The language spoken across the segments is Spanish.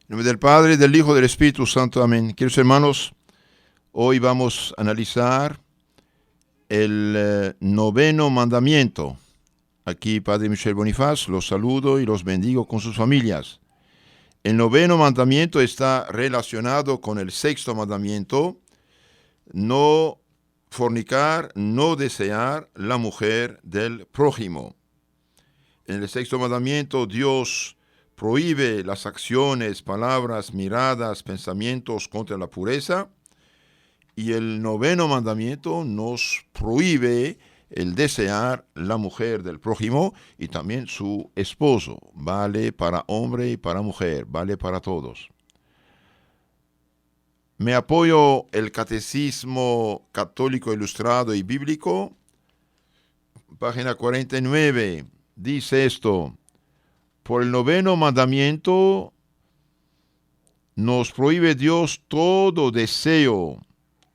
En nombre del Padre, del Hijo y del Espíritu Santo. Amén. Queridos hermanos, hoy vamos a analizar el noveno mandamiento. Aquí, Padre Michel Bonifaz, los saludo y los bendigo con sus familias. El noveno mandamiento está relacionado con el sexto mandamiento: no fornicar, no desear la mujer del prójimo. En el sexto mandamiento, Dios prohíbe las acciones, palabras, miradas, pensamientos contra la pureza. Y el noveno mandamiento nos prohíbe el desear la mujer del prójimo y también su esposo. Vale para hombre y para mujer, vale para todos. Me apoyo el Catecismo Católico Ilustrado y Bíblico, página 49. Dice esto: por el noveno mandamiento nos prohíbe Dios todo deseo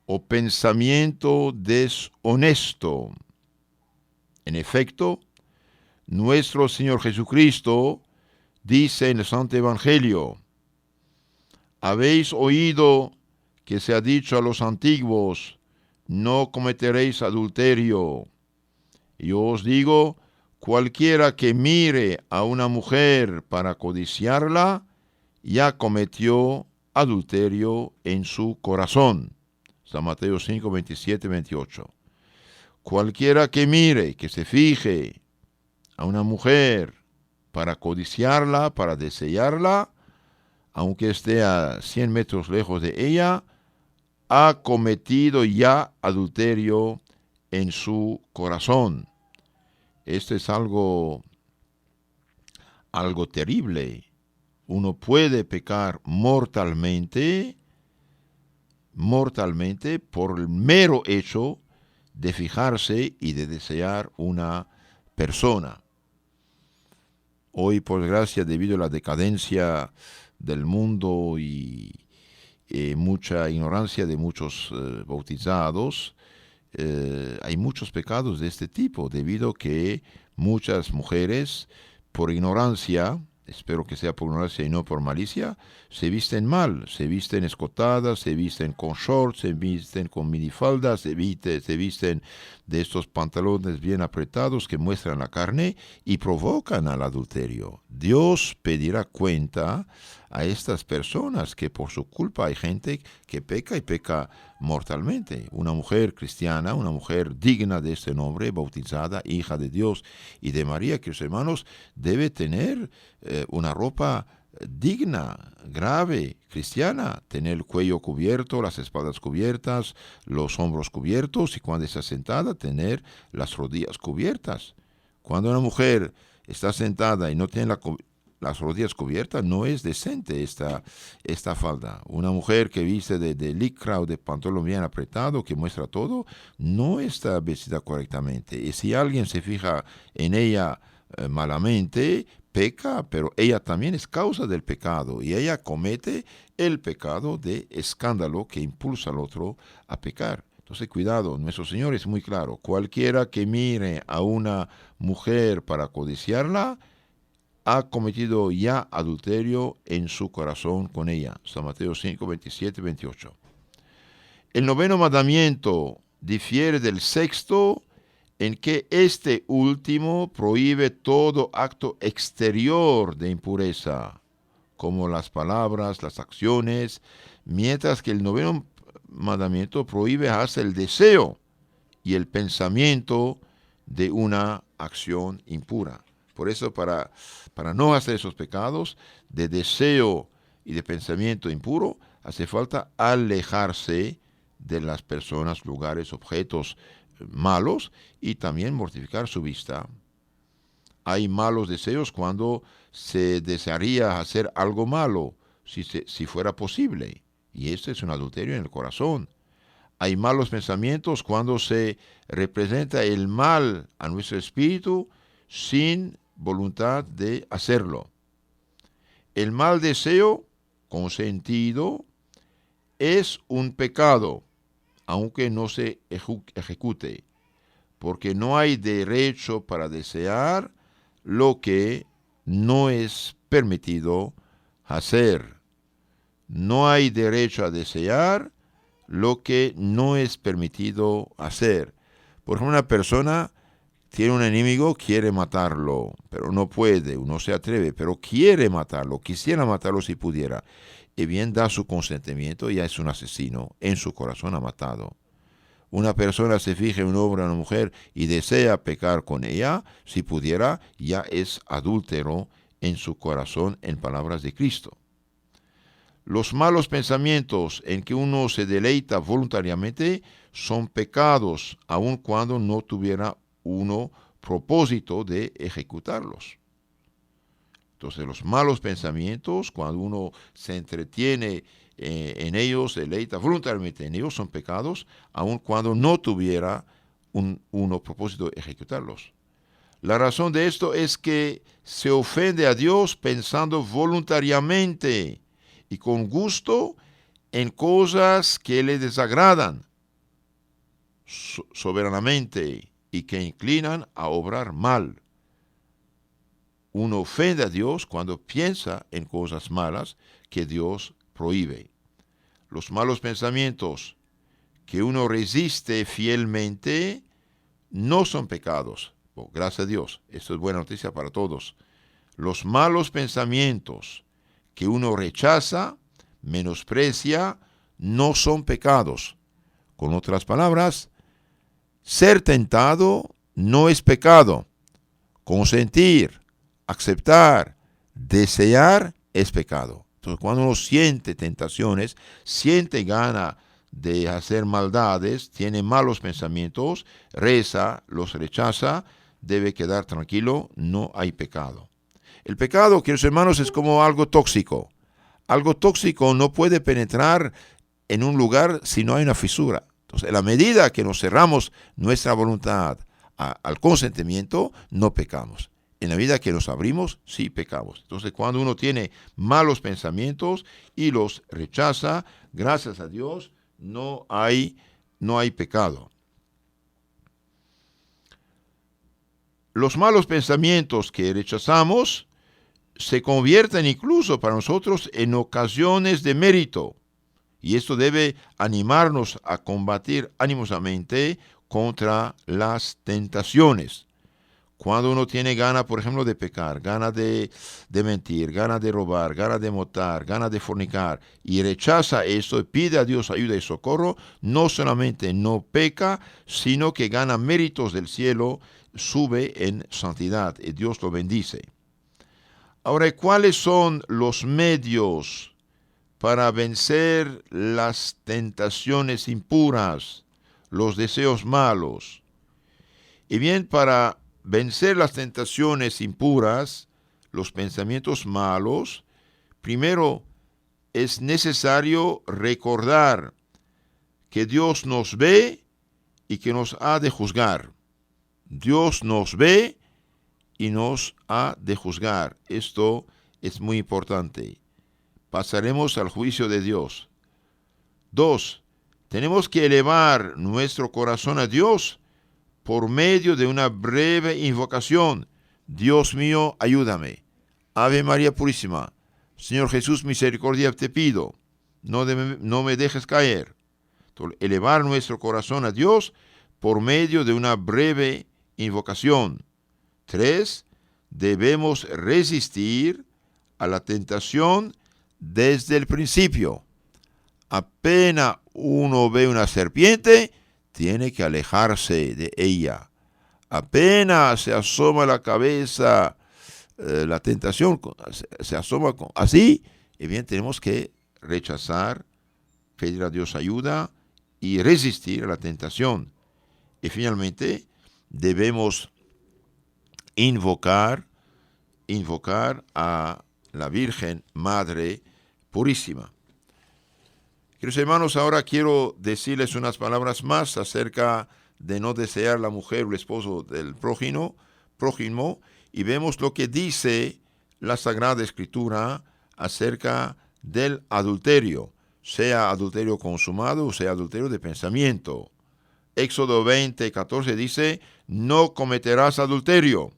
o pensamiento deshonesto. En efecto, nuestro Señor Jesucristo dice en el Santo Evangelio: habéis oído que se ha dicho a los antiguos, no cometeréis adulterio. Yo os digo, cualquiera que mire a una mujer para codiciarla, ya cometió adulterio en su corazón. San Mateo 5, 27, 28. Cualquiera que mire, que se fije a una mujer para codiciarla, para desearla, aunque esté a 100 metros lejos de ella, ha cometido ya adulterio en su corazón. Esto es algo terrible. Uno puede pecar mortalmente por el mero hecho de fijarse y de desear una persona. Hoy, por desgracia, debido a la decadencia del mundo y mucha ignorancia de muchos bautizados, hay muchos pecados de este tipo, debido a que muchas mujeres, por ignorancia, espero que sea por ignorancia y no por malicia, se visten mal, se visten escotadas, se visten con shorts, se visten con minifaldas, se visten de estos pantalones bien apretados que muestran la carne y provocan al adulterio. Dios pedirá cuenta a estas personas, que por su culpa hay gente que peca y peca mortalmente. Una mujer cristiana, una mujer digna de este nombre, bautizada, hija de Dios y de María, que, hermanos, debe tener una ropa digna, grave, cristiana, tener el cuello cubierto, las espaldas cubiertas, los hombros cubiertos, y cuando está sentada, tener las rodillas cubiertas. Cuando una mujer está sentada y no tiene las rodillas cubiertas, no es decente esta falda. Una mujer que viste de licra o de pantalón bien apretado, que muestra todo, no está vestida correctamente. Y si alguien se fija en ella malamente, peca, pero ella también es causa del pecado, y ella comete el pecado de escándalo que impulsa al otro a pecar. Entonces, cuidado, nuestro Señor es muy claro: cualquiera que mire a una mujer para codiciarla, ha cometido ya adulterio en su corazón con ella. San Mateo 5, 27, 28. El noveno mandamiento difiere del sexto en que este último prohíbe todo acto exterior de impureza, como las palabras, las acciones, mientras que el noveno mandamiento prohíbe hasta el deseo y el pensamiento de una acción impura. Por eso, para no hacer esos pecados de deseo y de pensamiento impuro, hace falta alejarse de las personas, lugares, objetos malos, y también mortificar su vista. Hay malos deseos cuando se desearía hacer algo malo, si fuera posible, y este es un adulterio en el corazón. Hay malos pensamientos cuando se representa el mal a nuestro espíritu sin voluntad de hacerlo. El mal deseo consentido es un pecado, aunque no se ejecute, porque no hay derecho para desear lo que no es permitido hacer. No hay derecho a desear lo que no es permitido hacer. Por ejemplo, una persona tiene un enemigo, quiere matarlo, pero no puede, no se atreve, pero quiere matarlo, quisiera matarlo si pudiera. Y bien da su consentimiento, ya es un asesino, en su corazón ha matado. Una persona se fija en un hombre o una mujer y desea pecar con ella, si pudiera, ya es adúltero en su corazón, en palabras de Cristo. Los malos pensamientos en que uno se deleita voluntariamente son pecados, aun cuando no tuviera uno propósito de ejecutarlos. Entonces, los malos pensamientos, cuando uno se entretiene en ellos, se deleita voluntariamente en ellos, son pecados, aun cuando no tuviera uno propósito de ejecutarlos. La razón de esto es que se ofende a Dios pensando voluntariamente y con gusto en cosas que le desagradan soberanamente y que inclinan a obrar mal. Uno ofende a Dios cuando piensa en cosas malas que Dios prohíbe. Los malos pensamientos que uno resiste fielmente no son pecados. Gracias a Dios, esto es buena noticia para todos. Los malos pensamientos que uno rechaza, menosprecia, no son pecados. Con otras palabras, ser tentado no es pecado. Consentir, aceptar, desear es pecado. Entonces, cuando uno siente tentaciones, siente gana de hacer maldades, tiene malos pensamientos, reza, los rechaza, debe quedar tranquilo, no hay pecado. El pecado, queridos hermanos, es como algo tóxico. Algo tóxico no puede penetrar en un lugar si no hay una fisura. Entonces, en la medida que nos cerramos nuestra voluntad al consentimiento, no pecamos. En la medida que nos abrimos, sí pecamos. Entonces, cuando uno tiene malos pensamientos y los rechaza, gracias a Dios, no hay pecado. Los malos pensamientos que rechazamos se convierten incluso para nosotros en ocasiones de mérito. Y esto debe animarnos a combatir animosamente contra las tentaciones. Cuando uno tiene ganas, por ejemplo, de pecar, ganas de mentir, ganas de robar, ganas de matar, ganas de fornicar, y rechaza eso y pide a Dios ayuda y socorro, no solamente no peca, sino que gana méritos del cielo, sube en santidad y Dios lo bendice. Ahora, ¿cuáles son los medios para vencer las tentaciones impuras, los deseos malos? Y bien, para vencer las tentaciones impuras, los pensamientos malos, primero es necesario recordar que Dios nos ve y que nos ha de juzgar. Dios nos ve y nos ha de juzgar. Esto es muy importante. Pasaremos al juicio de Dios. 2. Tenemos que elevar nuestro corazón a Dios por medio de una breve invocación. Dios mío, ayúdame. Ave María Purísima. Señor Jesús, misericordia te pido. No me dejes caer. Entonces, elevar nuestro corazón a Dios por medio de una breve invocación. 3. Debemos resistir a la tentación desde el principio. Apenas uno ve una serpiente, tiene que alejarse de ella. Apenas se asoma la cabeza, la tentación se asoma así, y bien tenemos que rechazar, pedir a Dios ayuda y resistir a la tentación. Y finalmente debemos invocar a la Virgen Madre Purísima. Queridos hermanos, ahora quiero decirles unas palabras más acerca de no desear la mujer o el esposo del prójimo, y vemos lo que dice la Sagrada Escritura acerca del adulterio, sea adulterio consumado o sea adulterio de pensamiento. Éxodo 20:14 dice, no cometerás adulterio.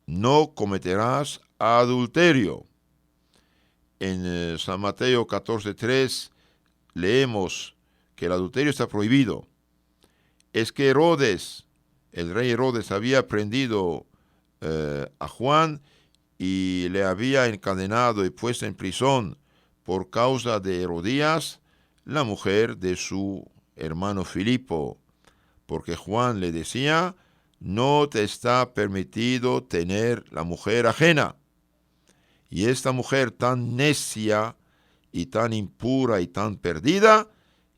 No cometerás adulterio. en San Mateo 14:3 leemos que el adulterio está prohibido. Es que Herodes, el rey Herodes, había prendido a Juan y le había encadenado y puesto en prisión por causa de Herodías, la mujer de su hermano Filipo, porque Juan le decía: no te está permitido tener la mujer ajena. Y esta mujer tan necia y tan impura y tan perdida,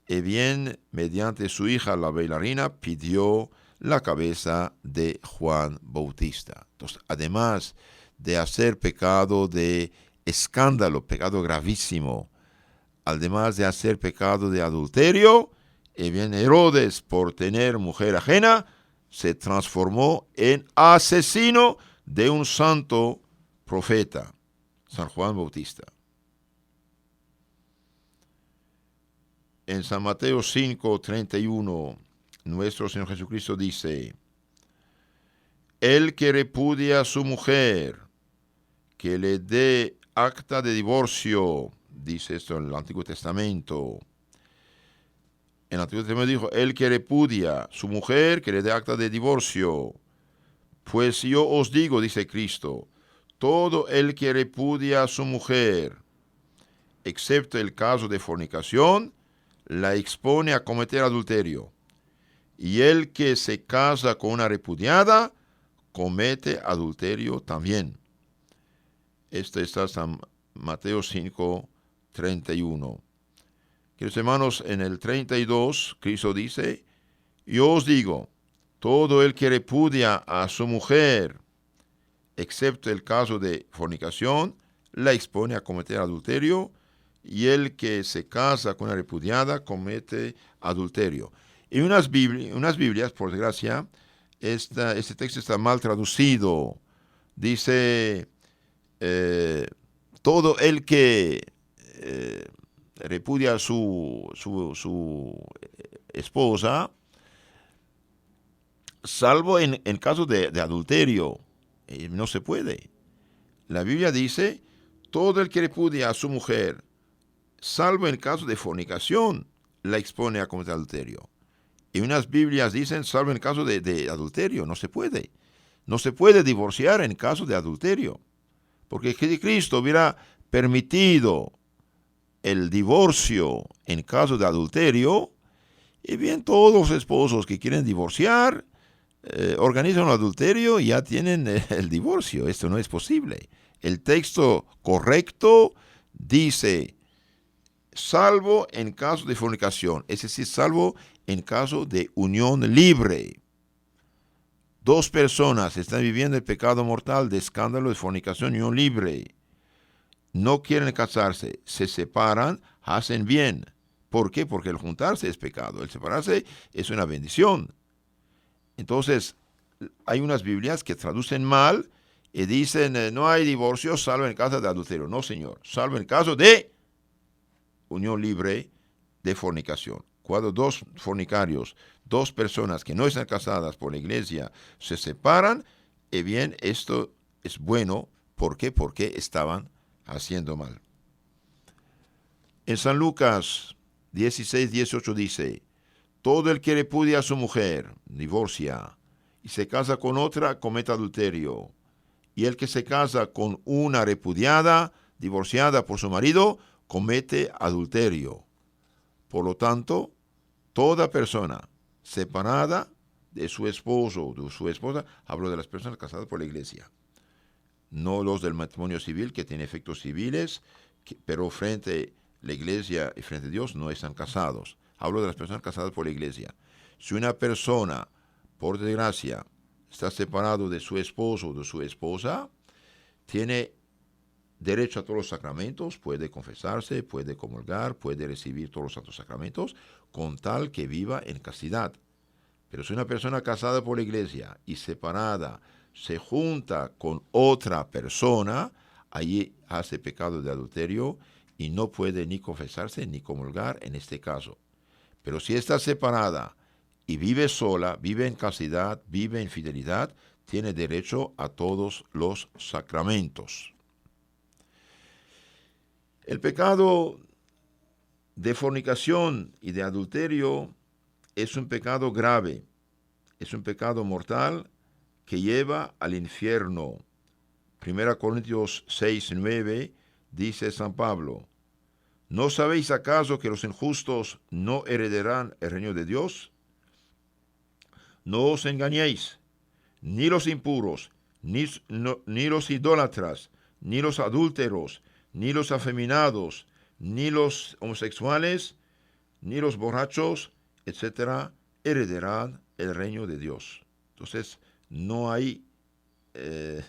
bien, mediante su hija la bailarina, pidió la cabeza de Juan Bautista. Entonces, además de hacer pecado de escándalo, pecado gravísimo, además de hacer pecado de adulterio, bien, Herodes, por tener mujer ajena, se transformó en asesino de un santo profeta, San Juan Bautista. En San Mateo 5:31, nuestro Señor Jesucristo dice: el que repudia a su mujer, que le dé acta de divorcio. Dice esto en el Antiguo Testamento. En el Antiguo Testamento dijo: el que repudia a su mujer, que le dé acta de divorcio. Pues yo os digo, dice Cristo, todo el que repudia a su mujer, excepto el caso de fornicación, la expone a cometer adulterio. Y el que se casa con una repudiada, comete adulterio también. Esto está en San Mateo 5:31. Queridos hermanos, en el 32, Cristo dice: yo os digo, todo el que repudia a su mujer, excepto el caso de fornicación, la expone a cometer adulterio, y el que se casa con una repudiada comete adulterio. En unas Biblias, por desgracia, este texto está mal traducido. Dice: todo el que repudia a su esposa, salvo en caso de adulterio. No se puede. La Biblia dice: todo el que repudia a su mujer, salvo en caso de fornicación, la expone a cometer adulterio. Y unas Biblias dicen: salvo en caso de adulterio. No se puede. No se puede divorciar en caso de adulterio. Porque si Cristo hubiera permitido el divorcio en caso de adulterio, y bien, todos los esposos que quieren divorciar organizan un adulterio y ya tienen el divorcio. Esto no es posible. El texto correcto dice: salvo en caso de fornicación, es decir, salvo en caso de unión libre. Dos personas están viviendo el pecado mortal de escándalo, de fornicación y unión libre. No quieren casarse, se separan, hacen bien. ¿Por qué? Porque el juntarse es pecado, el separarse es una bendición. Entonces, hay unas Biblias que traducen mal y dicen: no hay divorcio salvo en caso de adulterio. No, señor, salvo en caso de unión libre de fornicación. Cuando dos fornicarios, dos personas que no están casadas por la iglesia, se separan, bien, esto es bueno. ¿Por qué? Porque estaban haciendo mal. En San Lucas 16:18 dice: todo el que repudia a su mujer, divorcia, y se casa con otra, comete adulterio. Y el que se casa con una repudiada, divorciada por su marido, comete adulterio. Por lo tanto, toda persona separada de su esposo o de su esposa, hablo de las personas casadas por la iglesia, no los del matrimonio civil, que tiene efectos civiles, pero frente a la iglesia y frente a Dios no están casados. Hablo de las personas casadas por la iglesia. Si una persona, por desgracia, está separado de su esposo o de su esposa, tiene derecho a todos los sacramentos, puede confesarse, puede comulgar, puede recibir todos los santos sacramentos, con tal que viva en castidad. Pero si una persona casada por la iglesia y separada se junta con otra persona, allí hace pecado de adulterio y no puede ni confesarse ni comulgar en este caso. Pero si está separada y vive sola, vive en castidad, vive en fidelidad, tiene derecho a todos los sacramentos. El pecado de fornicación y de adulterio es un pecado grave, es un pecado mortal que lleva al infierno. 1 Corintios 6:9 dice San Pablo: ¿no sabéis acaso que los injustos no heredarán el reino de Dios? No os engañéis, ni los impuros, ni los idólatras, ni los adúlteros, ni los afeminados, ni los homosexuales, ni los borrachos, etcétera, heredarán el reino de Dios. Entonces, no hay, eh,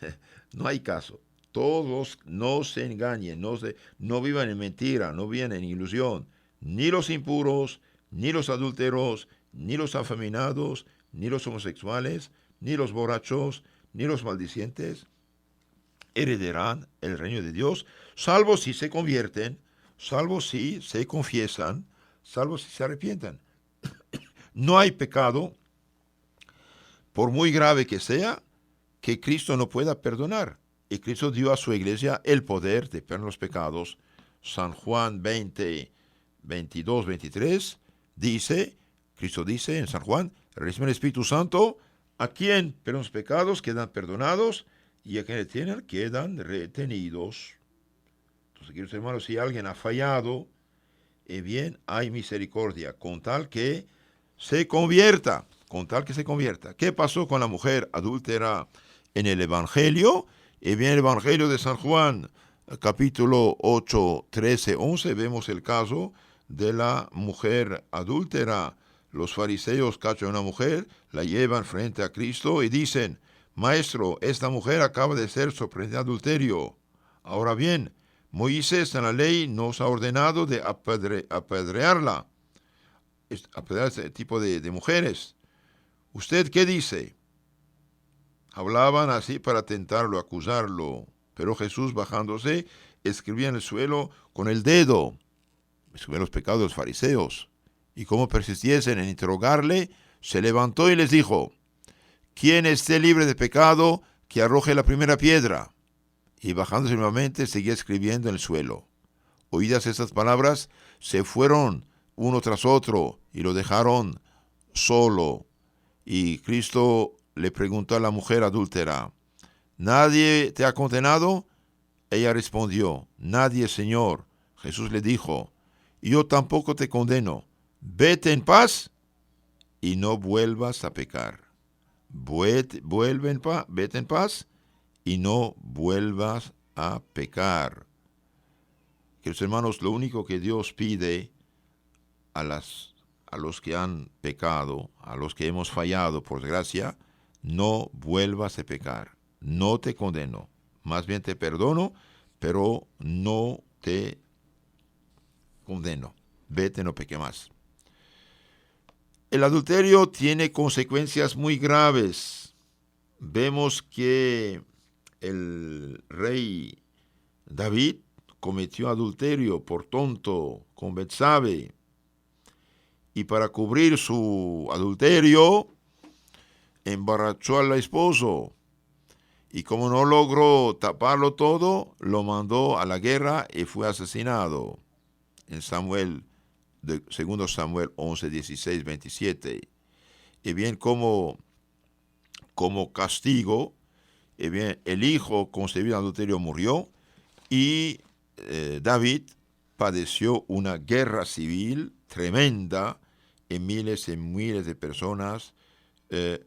no hay caso. Todos no se engañen, no vivan en mentira, no vivan en ilusión. Ni los impuros, ni los adúlteros, ni los afeminados, ni los homosexuales, ni los borrachos, ni los maldicientes heredarán el reino de Dios, salvo si se convierten, salvo si se confiesan, salvo si se arrepientan. No hay pecado, por muy grave que sea, que Cristo no pueda perdonar. Y Cristo dio a su iglesia el poder de perdonar los pecados. San Juan 20, 22, 23 dice, Cristo dice en San Juan: recibe el Espíritu Santo, a quien perdonan los pecados quedan perdonados, y a quienes tienen quedan retenidos. Entonces, queridos hermanos, si alguien ha fallado, bien, hay misericordia, con tal que se convierta, con tal que se convierta. ¿Qué pasó con la mujer adúltera en el Evangelio? Bien, el Evangelio de San Juan, capítulo 8, 13, 11, vemos el caso de la mujer adúltera. Los fariseos cachan a una mujer, la llevan frente a Cristo y dicen: Maestro, esta mujer acaba de ser sorprendida de adulterio. Ahora bien, Moisés en la ley nos ha ordenado de apedrearla, apedrear a este tipo de mujeres. ¿Usted qué dice? Hablaban así para tentarlo, acusarlo, pero Jesús, bajándose, escribía en el suelo con el dedo. Escribía los pecados de los fariseos. Y como persistiesen en interrogarle, se levantó y les dijo: quien esté libre de pecado, que arroje la primera piedra. Y bajándose nuevamente, seguía escribiendo en el suelo. Oídas estas palabras, se fueron uno tras otro y lo dejaron solo. Y Cristo le preguntó a la mujer adúltera: ¿nadie te ha condenado? Ella respondió: nadie, Señor. Jesús le dijo: yo tampoco te condeno. Vete en paz y no vuelvas a pecar. Vete en paz y no vuelvas a pecar. Queridos hermanos, lo único que Dios pide a los que han pecado, a los que hemos fallado, por desgracia: no vuelvas a pecar. No te condeno. Más bien te perdono, pero no te condeno. Vete, no peque más. El adulterio tiene consecuencias muy graves. Vemos que el rey David cometió adulterio por tonto con Betsabe, y para cubrir su adulterio emborrachó al esposo, y como no logró taparlo todo, lo mandó a la guerra y fue asesinado. En segundo Samuel 11, 16, 27. Y bien, como castigo, bien, el hijo concebido en adulterio murió, y David padeció una guerra civil tremenda, y miles de personas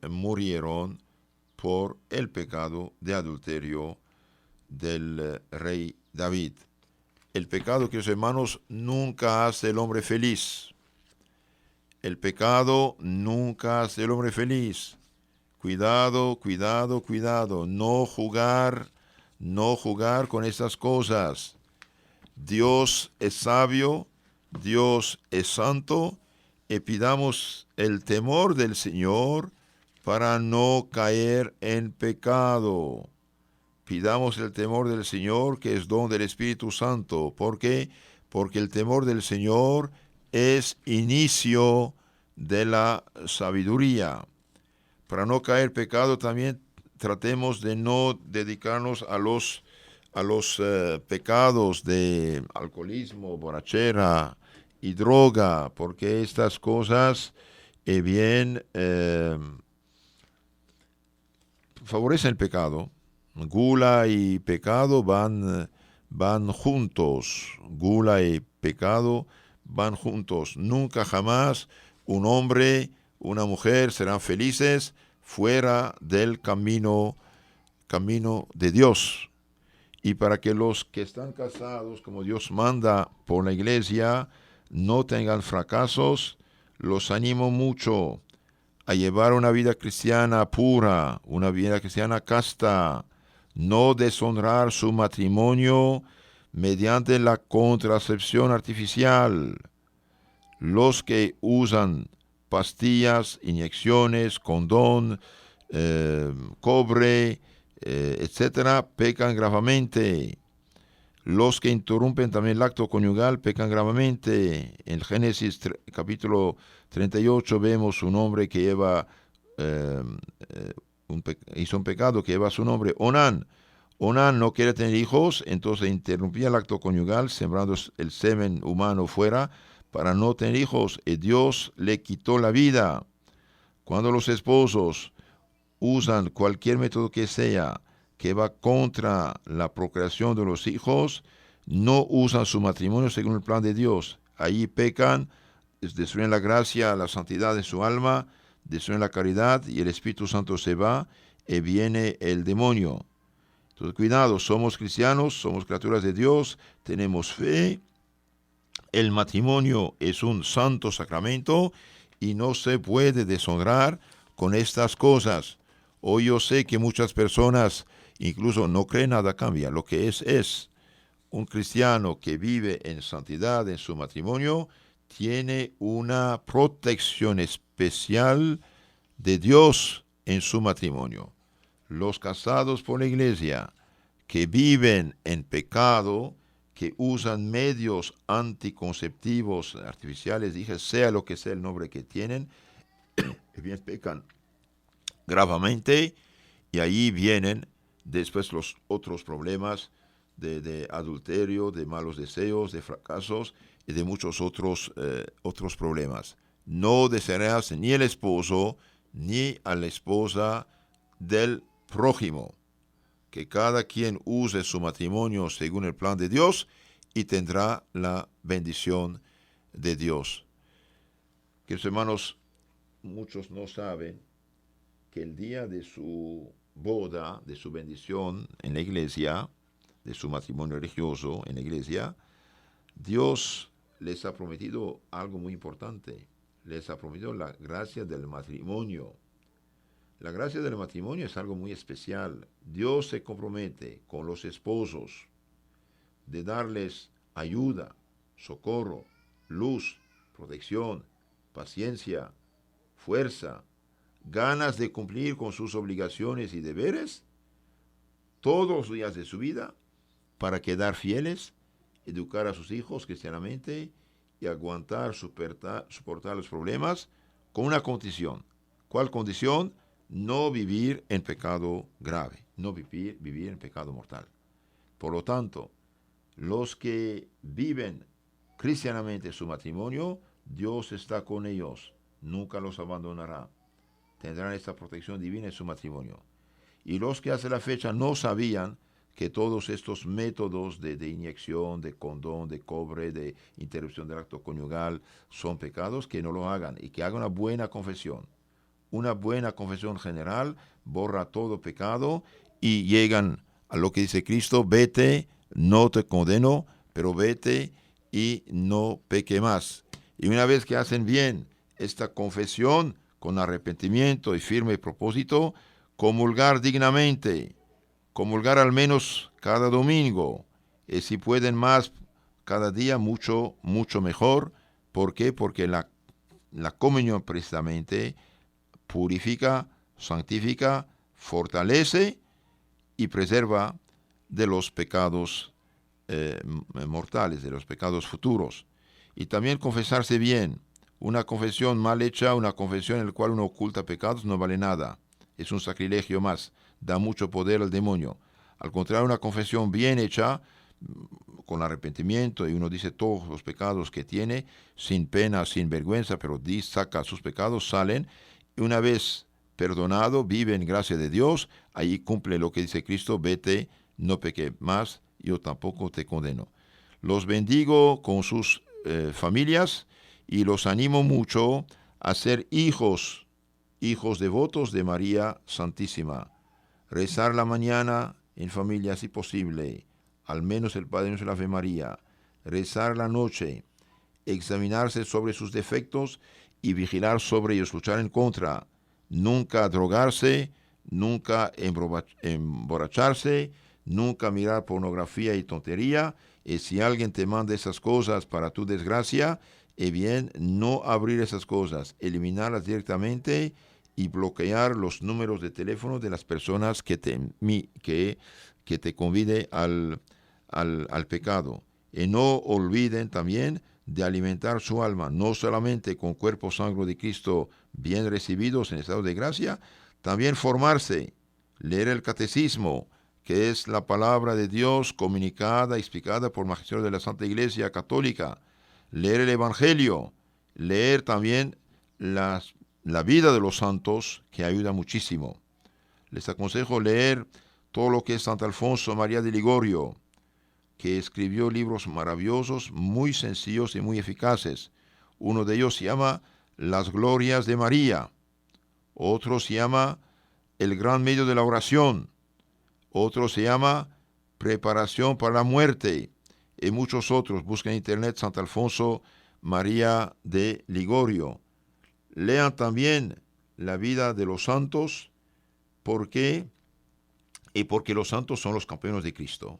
murieron por el pecado de adulterio del rey David. El pecado, queridos hermanos, nunca hace el hombre feliz. El pecado nunca hace el hombre feliz. Cuidado, cuidado, cuidado. No jugar con estas cosas. Dios es sabio, Dios es santo, y pidamos el temor del Señor para no caer en pecado. Pidamos el temor del Señor, que es don del Espíritu Santo. ¿Por qué? Porque el temor del Señor es inicio de la sabiduría. Para no caer en pecado, también tratemos de no dedicarnos a los a los pecados de alcoholismo, borrachera y droga, porque estas cosas favorecen el pecado. Gula y pecado van juntos. Gula y pecado van juntos. Nunca jamás un hombre, una mujer serán felices fuera del camino de Dios. Y para que los que están casados, como Dios manda por la iglesia, no tengan fracasos, los animo mucho a llevar una vida cristiana pura, una vida cristiana casta, no deshonrar su matrimonio mediante la contracepción artificial. Los que usan pastillas, inyecciones, condón, cobre, etcétera, pecan gravemente. Los que interrumpen también el acto conyugal pecan gravemente. En Génesis capítulo 38 vemos un hombre que hizo un pecado que lleva su nombre, Onán. Onán no quiere tener hijos, entonces interrumpía el acto conyugal, sembrando el semen humano fuera para no tener hijos, y Dios le quitó la vida. Cuando los esposos usan cualquier método que sea que va contra la procreación de los hijos, no usan su matrimonio según el plan de Dios. Allí pecan, destruyen la gracia, la santidad de su alma, destruyen la caridad y el Espíritu Santo se va y viene el demonio. Entonces, cuidado, somos cristianos, somos criaturas de Dios, tenemos fe. El matrimonio es un santo sacramento y no se puede deshonrar con estas cosas. Hoy yo sé que muchas personas incluso no creen nada cambia. Lo que es un cristiano que vive en santidad en su matrimonio, tiene una protección especial de Dios en su matrimonio. Los casados por la iglesia que viven en pecado, que usan medios anticonceptivos artificiales, dije, sea lo que sea el nombre que tienen, bien pecan gravemente, y ahí vienen después los otros problemas de adulterio, de malos deseos, de fracasos y de muchos otros problemas. No desearás ni el esposo ni a la esposa del prójimo. Que cada quien use su matrimonio según el plan de Dios y tendrá la bendición de Dios. Queridos hermanos, muchos no saben que el día de su boda, de su bendición en la iglesia, de su matrimonio religioso en la iglesia, Dios les ha prometido algo muy importante. Les ha prometido la gracia del matrimonio. La gracia del matrimonio es algo muy especial. Dios se compromete con los esposos de darles ayuda, socorro, luz, protección, paciencia, fuerza, ganas de cumplir con sus obligaciones y deberes todos los días de su vida para quedar fieles, educar a sus hijos cristianamente y aguantar, soportar los problemas con una condición. ¿Cuál condición? No vivir en pecado grave, no vivir en pecado mortal. Por lo tanto, los que viven cristianamente su matrimonio, Dios está con ellos, nunca los abandonará. Tendrán esta protección divina en su matrimonio. Y los que hace la fecha no sabían que todos estos métodos de inyección, de condón, de cobre, de interrupción del acto conyugal son pecados, que no lo hagan y que hagan una buena confesión. Una buena confesión general borra todo pecado y llegan a lo que dice Cristo: vete, no te condeno, pero vete y no peque más. Y una vez que hacen bien esta confesión con arrepentimiento y firme propósito, comulgar dignamente, comulgar al menos cada domingo, y si pueden más cada día, mucho, mucho mejor. ¿Por qué? Porque la comunión precisamente purifica, santifica, fortalece y preserva de los pecados mortales, de los pecados futuros. Y también confesarse bien. Una confesión mal hecha, una confesión en la cual uno oculta pecados, no vale nada. Es un sacrilegio más, da mucho poder al demonio. Al contrario, una confesión bien hecha, con arrepentimiento, y uno dice todos los pecados que tiene, sin pena, sin vergüenza, pero saca sus pecados, salen, y una vez perdonado, vive en gracia de Dios, ahí cumple lo que dice Cristo: vete, no peque más, yo tampoco te condeno. Los bendigo con sus familias, y los animo mucho a ser hijos devotos de María Santísima. Rezar la mañana en familia si posible, al menos el Padre Nuestro y la Ave María. Rezar la noche, examinarse sobre sus defectos y vigilar sobre ellos, luchar en contra. Nunca drogarse, nunca emborracharse, nunca mirar pornografía y tontería. Y si alguien te manda esas cosas para tu desgracia, bien, no abrir esas cosas, eliminarlas directamente y bloquear los números de teléfono de las personas que te convide al pecado. Y no olviden también de alimentar su alma, no solamente con cuerpo, sangre de Cristo bien recibidos en estado de gracia, también formarse, leer el catecismo, que es la palabra de Dios comunicada y explicada por magisterio de la Santa Iglesia Católica, leer el Evangelio, leer también la vida de los santos, que ayuda muchísimo. Les aconsejo leer todo lo que es Santo Alfonso María de Ligorio, que escribió libros maravillosos, muy sencillos y muy eficaces. Uno de ellos se llama Las Glorias de María. Otro se llama El Gran Medio de la Oración. Otro se llama Preparación para la Muerte. Y muchos otros. Busquen en internet Santo Alfonso María de Ligorio. Lean también la vida de los santos. ¿Por qué? Y porque los santos son los campeones de Cristo.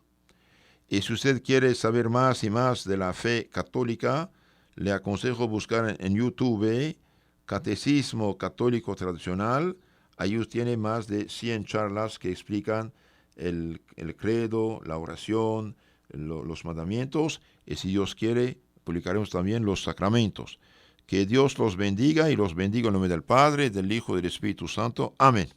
Y si usted quiere saber más y más de la fe católica, le aconsejo buscar en YouTube Catecismo Católico Tradicional. Ahí tiene más de 100 charlas que explican el credo, la oración, los mandamientos. Y si Dios quiere, publicaremos también los sacramentos. Que Dios los bendiga, y los bendiga en nombre del Padre, del Hijo y del Espíritu Santo. Amén.